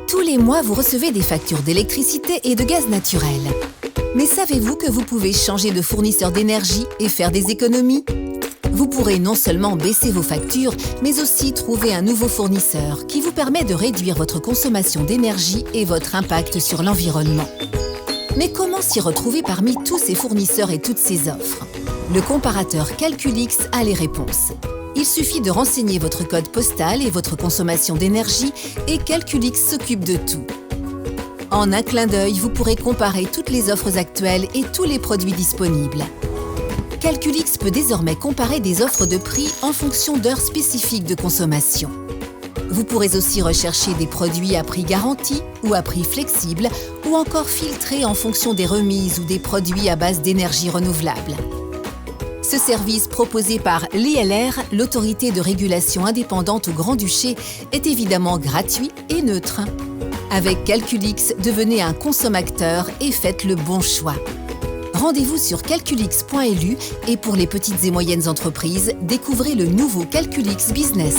Tous les mois, vous recevez des factures d'électricité et de gaz naturel. Mais savez-vous que vous pouvez changer de fournisseur d'énergie et faire des économies? Vous pourrez non seulement baisser vos factures, mais aussi trouver un nouveau fournisseur qui vous permet de réduire votre consommation d'énergie et votre impact sur l'environnement. Mais comment s'y retrouver parmi tous ces fournisseurs et toutes ces offres? Le comparateur Calculix a les réponses. Il suffit de renseigner votre code postal et votre consommation d'énergie et Calculix s'occupe de tout. En un clin d'œil, vous pourrez comparer toutes les offres actuelles et tous les produits disponibles. Calculix peut désormais comparer des offres de prix en fonction d'heures spécifiques de consommation. Vous pourrez aussi rechercher des produits à prix garanti ou à prix flexible ou encore filtrer en fonction des remises ou des produits à base d'énergie renouvelable. Ce service proposé par l'ILR, l'autorité de régulation indépendante au Grand-Duché, est évidemment gratuit et neutre. Avec Calculix, devenez un consommateur et faites le bon choix. Rendez-vous sur calculix.lu et pour les petites et moyennes entreprises, découvrez le nouveau Calculix Business.